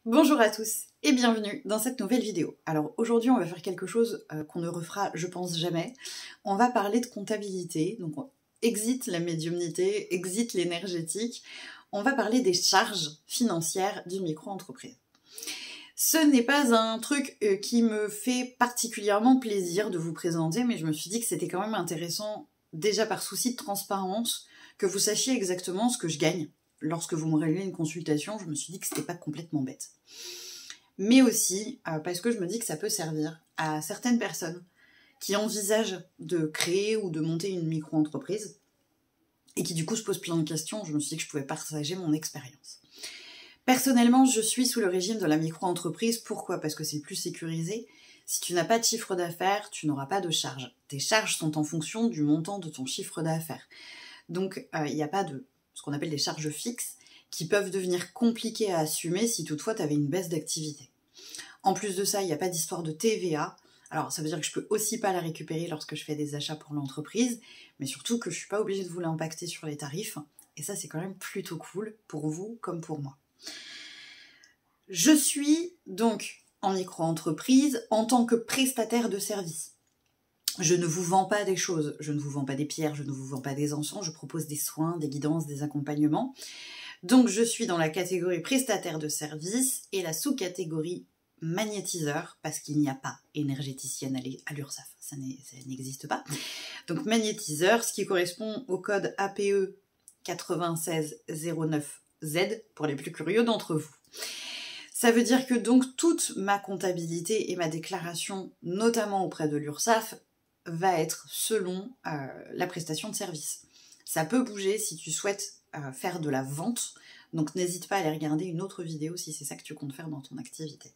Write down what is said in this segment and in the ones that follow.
Bonjour à tous et bienvenue dans cette nouvelle vidéo. Alors aujourd'hui on va faire quelque chose qu'on ne refera je pense jamais. On va parler de comptabilité, donc exit la médiumnité, exit l'énergétique. On va parler des charges financières d'une micro-entreprise. Ce n'est pas un truc qui me fait particulièrement plaisir de vous présenter, mais je me suis dit que c'était quand même intéressant, déjà par souci de transparence, que vous sachiez exactement ce que je gagne. Lorsque vous me réglez une consultation, je me suis dit que c'était pas complètement bête. Mais aussi parce que je me dis que ça peut servir à certaines personnes qui envisagent de créer ou de monter une micro-entreprise et qui du coup se posent plein de questions. Je me suis dit que je pouvais partager mon expérience. Personnellement, je suis sous le régime de la micro-entreprise. Pourquoi ? Parce que c'est le plus sécurisé. Si tu n'as pas de chiffre d'affaires, tu n'auras pas de charges. Tes charges sont en fonction du montant de ton chiffre d'affaires. Donc, il n'y a pas de ce qu'on appelle des charges fixes qui peuvent devenir compliquées à assumer si toutefois tu avais une baisse d'activité. En plus de ça, il n'y a pas d'histoire de TVA. Alors, ça veut dire que je peux aussi pas la récupérer lorsque je fais des achats pour l'entreprise, mais surtout que je suis pas obligée de vous l'impacter sur les tarifs. Et ça, c'est quand même plutôt cool pour vous comme pour moi. Je suis donc en micro-entreprise en tant que prestataire de services. Je ne vous vends pas des choses, je ne vous vends pas des pierres, je ne vous vends pas des encens, je propose des soins, des guidances, des accompagnements. Donc je suis dans la catégorie prestataire de services et la sous-catégorie magnétiseur, parce qu'il n'y a pas énergéticienne à l'URSSAF, ça n'existe pas. Donc magnétiseur, ce qui correspond au code APE 9609Z pour les plus curieux d'entre vous. Ça veut dire que donc toute ma comptabilité et ma déclaration, notamment auprès de l'URSSAF, va être selon la prestation de service. Ça peut bouger si tu souhaites faire de la vente, donc n'hésite pas à aller regarder une autre vidéo si c'est ça que tu comptes faire dans ton activité.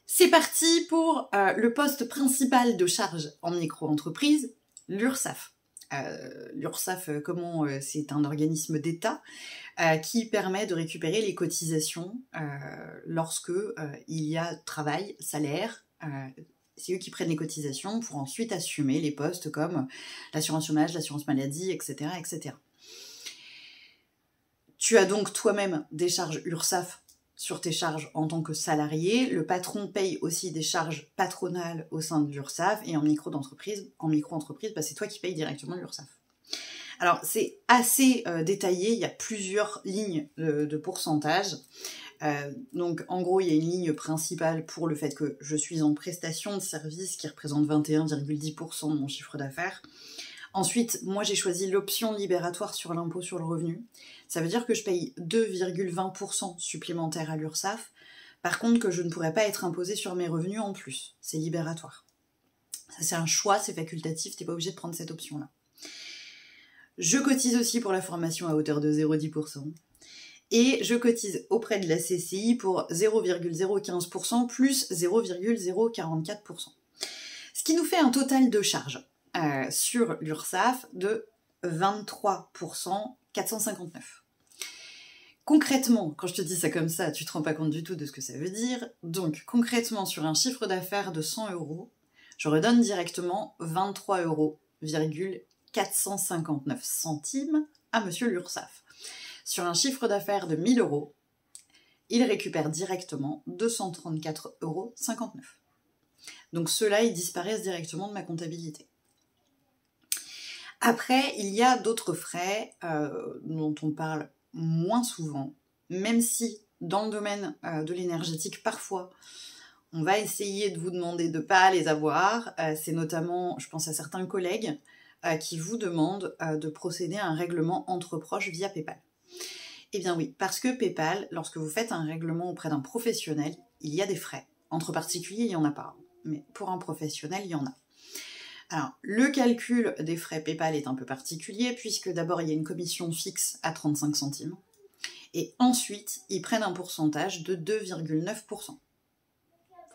C'est parti pour le poste principal de charge en micro-entreprise, l'URSSAF. L'URSSAF, c'est un organisme d'État qui permet de récupérer les cotisations lorsque il y a travail, salaire. C'est eux qui prennent les cotisations pour ensuite assumer les postes comme l'assurance chômage, l'assurance maladie, etc., etc. Tu as donc toi-même des charges URSSAF sur tes charges en tant que salarié. Le patron paye aussi des charges patronales au sein de l'URSSAF et en micro-entreprise, c'est toi qui payes directement l'URSSAF. Alors c'est assez détaillé, il y a plusieurs lignes de pourcentage. Donc en gros il y a une ligne principale pour le fait que je suis en prestation de service qui représente 21,10% de mon chiffre d'affaires. Ensuite, moi j'ai choisi l'option libératoire sur l'impôt sur le revenu. Ça veut dire que je paye 2,20% supplémentaire à l'URSSAF. Par contre que je ne pourrais pas être imposée sur mes revenus en plus. C'est libératoire. Ça c'est un choix, c'est facultatif, t'es pas obligé de prendre cette option-là. Je cotise aussi pour la formation à hauteur de 0,10%. Et je cotise auprès de la CCI pour 0,015% plus 0,044%. Ce qui nous fait un total de charges sur l'URSSAF de 23% 459. Concrètement, quand je te dis ça comme ça, tu te rends pas compte du tout de ce que ça veut dire. Donc concrètement, sur un chiffre d'affaires de 100 €, je redonne directement 23,459 € à monsieur l'URSSAF. Sur un chiffre d'affaires de 1000 €, il récupère directement 234,59 €. Donc ceux-là, ils disparaissent directement de ma comptabilité. Après, il y a d'autres frais dont on parle moins souvent, même si dans le domaine de l'énergétique, parfois, on va essayer de vous demander de ne pas les avoir. C'est notamment, je pense à certains collègues qui vous demandent de procéder à un règlement entre proches via PayPal. Eh bien oui, parce que PayPal, lorsque vous faites un règlement auprès d'un professionnel, il y a des frais. Entre particuliers, il n'y en a pas. Mais pour un professionnel, il y en a. Alors, le calcul des frais PayPal est un peu particulier, puisque d'abord, il y a une commission fixe à 35 centimes. Et ensuite, ils prennent un pourcentage de 2,9%.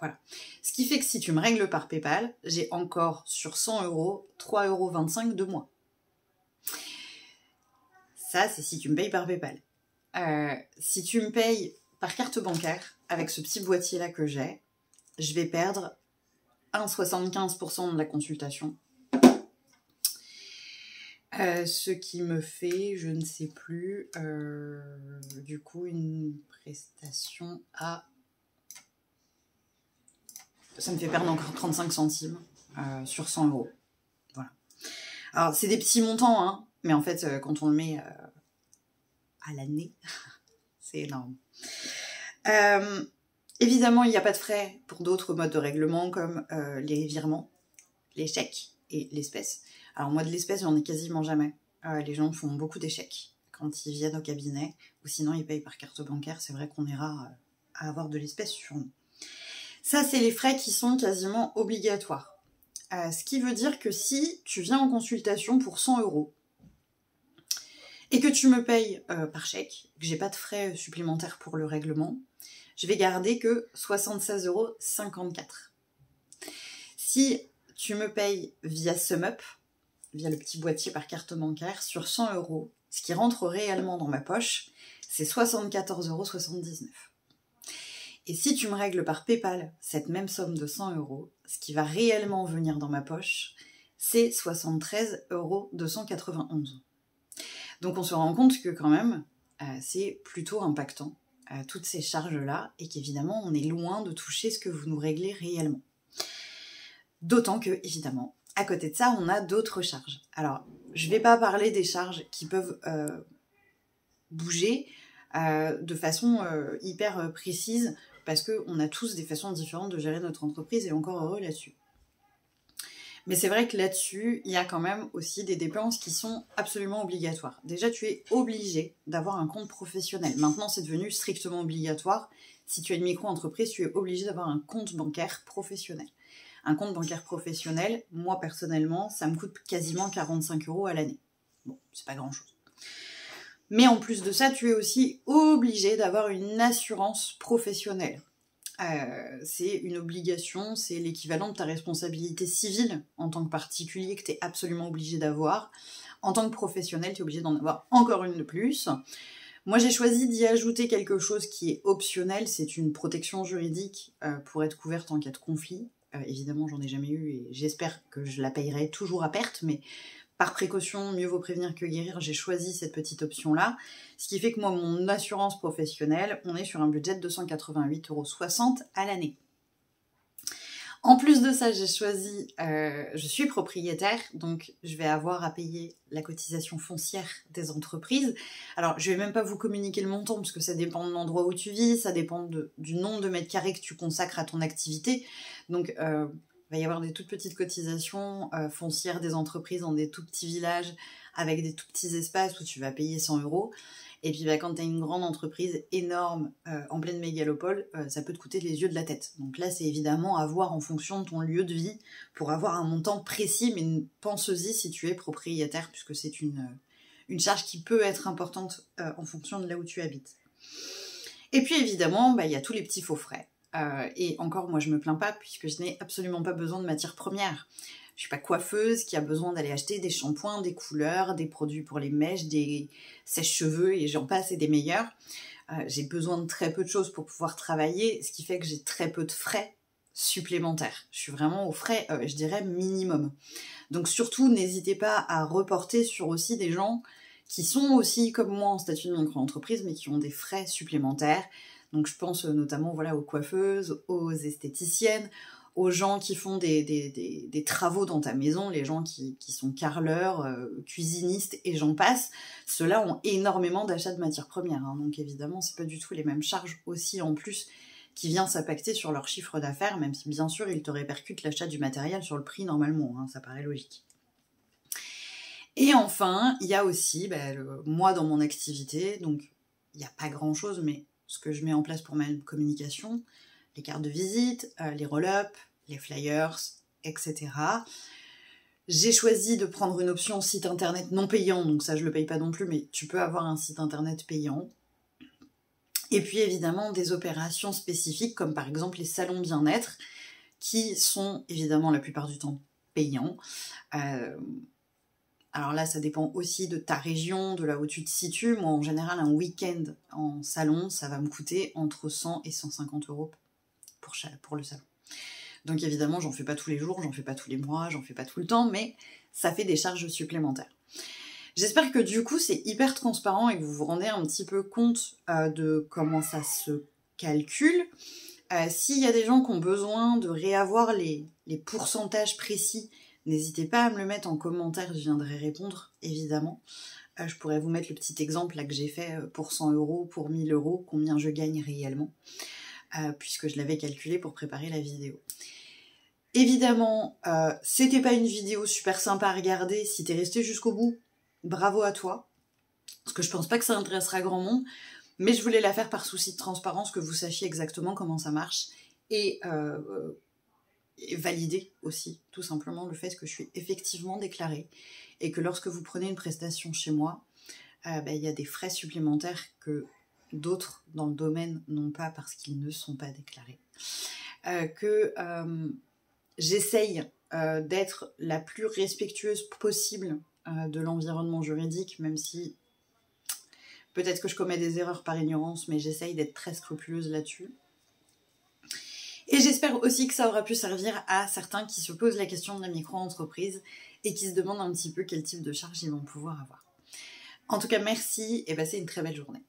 Voilà. Ce qui fait que si tu me règles par PayPal, j'ai encore sur 100 €, 3,25 € de moins. Ça, c'est si tu me payes par PayPal. Si tu me payes par carte bancaire, avec ce petit boîtier-là que j'ai, je vais perdre 1,75% de la consultation. Ce qui me fait, je ne sais plus, du coup, une prestation à... Ça me fait perdre encore 35 centimes sur 100 €. Voilà. Alors, c'est des petits montants, hein, mais en fait, quand on le met à l'année, c'est énorme. Évidemment, il n'y a pas de frais pour d'autres modes de règlement comme les virements, les chèques et l'espèce. Alors moi, de l'espèce, j'en ai quasiment jamais. Les gens font beaucoup d'échecs quand ils viennent au cabinet, ou sinon ils payent par carte bancaire. C'est vrai qu'on est rare à avoir de l'espèce sur nous. Ça, c'est les frais qui sont quasiment obligatoires. Ce qui veut dire que si tu viens en consultation pour 100 € et que tu me payes par chèque, que j'ai pas de frais supplémentaires pour le règlement, je vais garder que 76,54 €. Si tu me payes via SumUp, via le petit boîtier par carte bancaire, sur 100 €, ce qui rentre réellement dans ma poche, c'est 74,79 €. Et si tu me règles par PayPal cette même somme de 100 €, ce qui va réellement venir dans ma poche, c'est 73,291 €. Donc on se rend compte que quand même, c'est plutôt impactant, toutes ces charges-là, et qu'évidemment, on est loin de toucher ce que vous nous réglez réellement. D'autant que, évidemment, à côté de ça, on a d'autres charges. Alors, je ne vais pas parler des charges qui peuvent bouger de façon hyper précise, parce qu'on a tous des façons différentes de gérer notre entreprise, et encore heureux là-dessus. Mais c'est vrai que là-dessus, il y a quand même aussi des dépenses qui sont absolument obligatoires. Déjà, tu es obligé d'avoir un compte professionnel. Maintenant, c'est devenu strictement obligatoire. Si tu as une micro-entreprise, tu es obligé d'avoir un compte bancaire professionnel. Un compte bancaire professionnel, moi personnellement, ça me coûte quasiment 45 € à l'année. Bon, c'est pas grand-chose. Mais en plus de ça, tu es aussi obligé d'avoir une assurance professionnelle. C'est une obligation, c'est l'équivalent de ta responsabilité civile en tant que particulier que tu es absolument obligé d'avoir. En tant que professionnel, tu es obligé d'en avoir encore une de plus. Moi, j'ai choisi d'y ajouter quelque chose qui est optionnel, c'est une protection juridique pour être couverte en cas de conflit. Évidemment, j'en ai jamais eu et j'espère que je la payerai toujours à perte, mais par précaution, mieux vaut prévenir que guérir, j'ai choisi cette petite option-là. Ce qui fait que moi, mon assurance professionnelle, on est sur un budget de 288,60 € à l'année. En plus de ça, j'ai choisi, je suis propriétaire, donc je vais avoir à payer la cotisation foncière des entreprises. Alors, je vais même pas vous communiquer le montant, parce que ça dépend de l'endroit où tu vis, ça dépend du nombre de mètres carrés que tu consacres à ton activité. Donc, il va y avoir des toutes petites cotisations foncières des entreprises dans des tout petits villages, avec des tout petits espaces où tu vas payer 100 €. Et puis quand tu as une grande entreprise énorme en pleine mégalopole, ça peut te coûter les yeux de la tête. Donc là, c'est évidemment à voir en fonction de ton lieu de vie pour avoir un montant précis, mais pense-y si tu es propriétaire, puisque c'est une charge qui peut être importante en fonction de là où tu habites. Et puis évidemment, il y a tous les petits faux frais. Et encore, moi, je me plains pas, puisque je n'ai absolument pas besoin de matières premières. Je suis pas coiffeuse qui a besoin d'aller acheter des shampoings, des couleurs, des produits pour les mèches, des sèche-cheveux et j'en passe et des meilleurs. J'ai besoin de très peu de choses pour pouvoir travailler, ce qui fait que j'ai très peu de frais supplémentaires. Je suis vraiment aux frais, je dirais, minimum. Donc surtout, n'hésitez pas à reporter sur aussi des gens qui sont aussi comme moi en statut de micro-entreprise, mais qui ont des frais supplémentaires. Donc je pense notamment aux coiffeuses, aux esthéticiennes, aux gens qui font des travaux dans ta maison, les gens qui sont carreleurs, cuisinistes et j'en passe. Ceux-là ont énormément d'achats de matières premières. Hein, donc évidemment, c'est pas du tout les mêmes charges aussi en plus qui vient s'impacter sur leur chiffre d'affaires, même si bien sûr, ils te répercutent l'achat du matériel sur le prix normalement. Hein, ça paraît logique. Et enfin, il y a aussi, moi dans mon activité, donc il n'y a pas grand-chose, mais ce que je mets en place pour ma communication, les cartes de visite, les roll-up, les flyers, etc. J'ai choisi de prendre une option site internet non payant, donc ça je le paye pas non plus, mais tu peux avoir un site internet payant. Et puis évidemment des opérations spécifiques, comme par exemple les salons bien-être, qui sont évidemment la plupart du temps payants. Alors là, ça dépend aussi de ta région, de là où tu te situes. Moi, en général, un week-end en salon, ça va me coûter entre 100 et 150 € pour le salon. Donc évidemment, j'en fais pas tous les jours, j'en fais pas tous les mois, j'en fais pas tout le temps, mais ça fait des charges supplémentaires. J'espère que du coup c'est hyper transparent et que vous vous rendez un petit peu compte de comment ça se calcule. S'il y a des gens qui ont besoin de réavoir les pourcentages précis, n'hésitez pas à me le mettre en commentaire, je viendrai répondre évidemment. Je pourrais vous mettre le petit exemple là que j'ai fait pour 100 €, pour 1000 €, combien je gagne réellement, puisque je l'avais calculé pour préparer la vidéo. Évidemment, c'était pas une vidéo super sympa à regarder. Si t'es resté jusqu'au bout, bravo à toi. Parce que je pense pas que ça intéressera grand monde. Mais je voulais la faire par souci de transparence, que vous sachiez exactement comment ça marche. Et valider aussi, tout simplement, le fait que je suis effectivement déclarée. Et que lorsque vous prenez une prestation chez moi, il y a des frais supplémentaires que d'autres dans le domaine n'ont pas parce qu'ils ne sont pas déclarés. J'essaye d'être la plus respectueuse possible de l'environnement juridique, même si peut-être que je commets des erreurs par ignorance, mais j'essaye d'être très scrupuleuse là-dessus. Et j'espère aussi que ça aura pu servir à certains qui se posent la question de la micro-entreprise et qui se demandent un petit peu quel type de charge ils vont pouvoir avoir. En tout cas, merci et passez une très belle journée.